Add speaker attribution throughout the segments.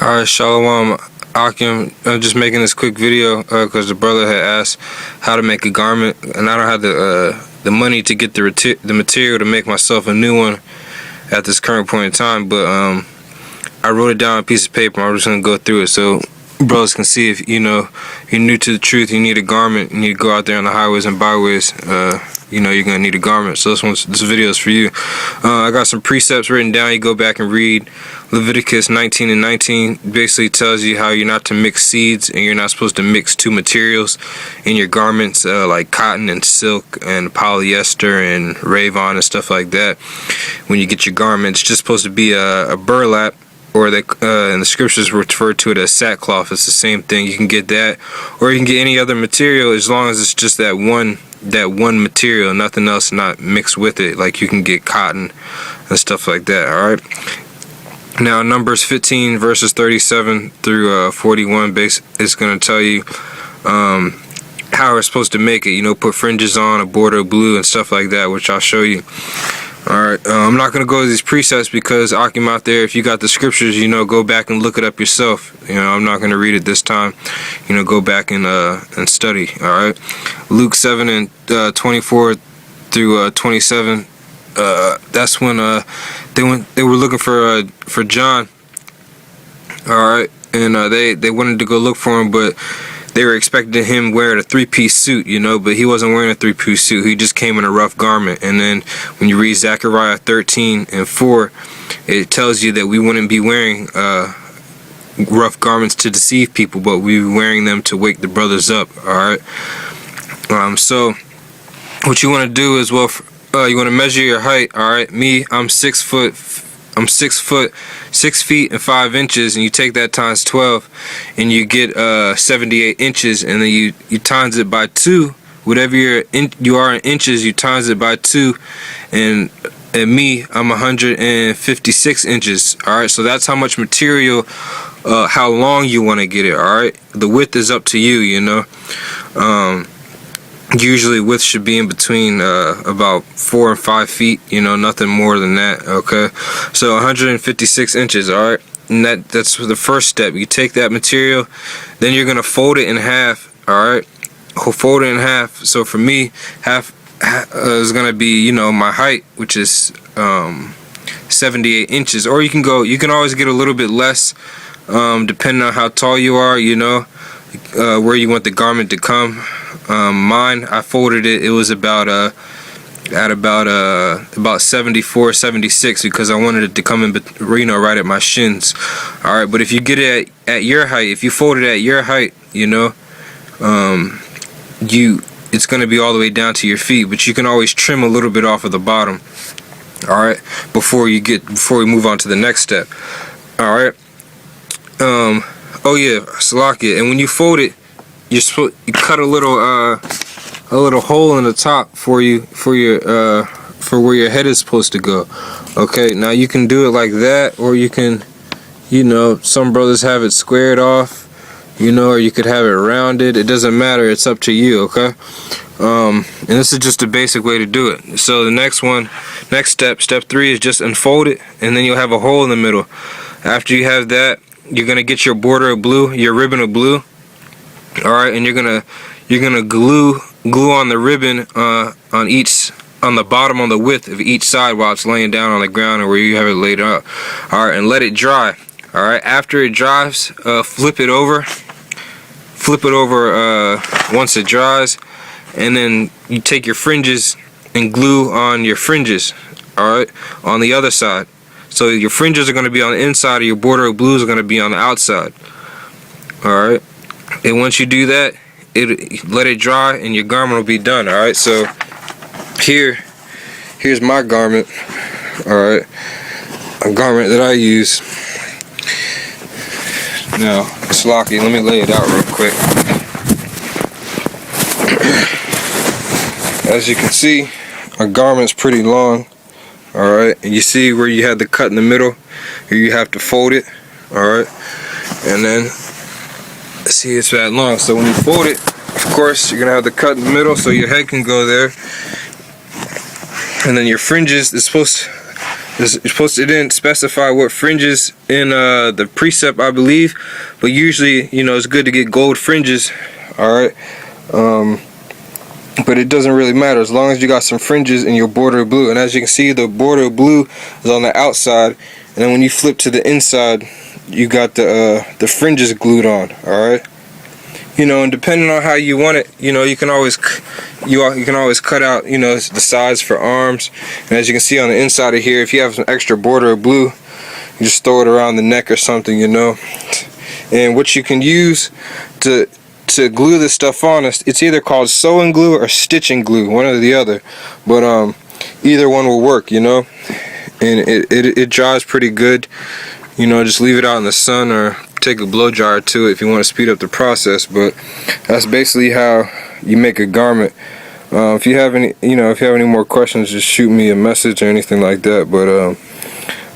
Speaker 1: Alright, Shalom Akim. I'm just making this quick video because the brother had asked how to make a garment, and I don't have the money to get the material to make myself a new one at this current point in time. But I wrote it down on a piece of paper. I'm just gonna go through it so brothers can see if you're new to the truth. You need a garment. You need to go out there on the highways and byways. You're gonna need a garment. So this video is for you. I got some precepts written down. You go back and read Leviticus 19:19. Basically tells you how you're not to mix seeds, and you're not supposed to mix two materials in your garments, like cotton and silk and polyester and rayon and stuff like that. When you get your garment, it's just supposed to be a burlap, or in the scriptures refer to it as sackcloth. It's the same thing. You can get that, or you can get any other material as long as it's just that one material, nothing else not mixed with it. Like you can get cotton and stuff like that. All right. Now Numbers 15 verses 37 through 41 is going to tell you how we're supposed to make it. Put fringes on, a border of blue and stuff like that, which I'll show you. Alright, I'm not going to go to these precepts because Akim out there, if you got the scriptures, go back and look it up yourself. I'm not going to read it this time. Go back and study. Alright, Luke 7 and 24 through 27. That's when they were looking for John. Alright, and they wanted to go look for him, but they were expecting him wearing a three-piece suit, but he wasn't wearing a three-piece suit. He just came in a rough garment. And then when you read Zechariah 13 and 4, it tells you that we wouldn't be wearing rough garments to deceive people, but we were wearing them to wake the brothers up. All right. So what you want to do is, you want to measure your height. All right. Me, I'm 6 feet and 5 inches, and you take that times 12 and you get 78 inches, and then you times it by 2. Whatever you are in inches, you times it by 2, and me, I'm 156 inches. All right, so that's how much material, how long you want to get it. All right, the width is up to you. Usually width should be in between about 4 and 5 feet, nothing more than that. Okay, so 156 inches. All right, and that's the first step. You take that material, then you're gonna fold it in half. All right, fold it in half. So for me, half is gonna be my height, which is 78 inches. Or you can always get a little bit less, depending on how tall you are. Where you want the garment to come. Mine, I folded it. It was about 74, 76, because I wanted it to come in, right at my shins. All right, but if you get it at your height, if you fold it at your height, it's gonna be all the way down to your feet. But you can always trim a little bit off of the bottom. All right, before we move on to the next step. All right. Oh yeah, Salakia. And when you fold it, you cut a little hole in the top for where your head is supposed to go. Okay, now you can do it like that, or you can, some brothers have it squared off, or you could have it rounded. It doesn't matter. It's up to you. Okay. And this is just a basic way to do it. So the next step 3 is just unfold it, and then you'll have a hole in the middle. After you have that, you're gonna get your border of blue, your ribbon of blue. All right, and you're gonna glue on the ribbon on the bottom, on the width of each side while it's laying down on the ground, or where you have it laid out. All right, and let it dry. All right, after it dries, flip it over once it dries, and then you take your fringes and glue on your fringes. All right, on the other side. So your fringes are going to be on the inside, and your border of blues are going to be on the outside. All right. And once you do that, let it dry, and your garment will be done. All right. So here's my garment. All right, a garment that I use. Now, Slocky, let me lay it out real quick. As you can see, our garment's pretty long. All right, and you see where you have the cut in the middle, here you have to fold it. All right, and then see, it's that long. So when you fold it, of course, you're gonna have the cut in the middle, so your head can go there. And then your fringes is supposed It didn't specify what fringes in the precept, I believe, but usually, you know, it's good to get gold fringes. All right, but it doesn't really matter as long as you got some fringes in your border of blue. And as you can see, the border of blue is on the outside, and then when you flip to the inside, you got the fringes glued on. All right. You know, and depending on how you want it, you know, you can always cut out, you know, the size for arms. And as you can see on the inside of here, if you have some extra border of blue, you just throw it around the neck or something, you know. And what you can use to glue this stuff on, it's either called sewing glue or stitching glue, one or the other. But either one will work, you know. And it dries pretty good. You know, just leave it out in the sun or take a blow dryer to it if you want to speed up the process. But that's basically how you make a garment. If you have any more questions, just shoot me a message or anything like that. But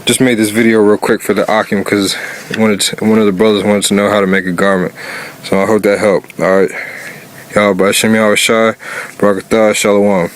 Speaker 1: just made this video real quick for the Akim because one of the brothers wanted to know how to make a garment. So I hope that helped. All right, y'all. B'Hashem Yahawashi, Barakatah, Shalom.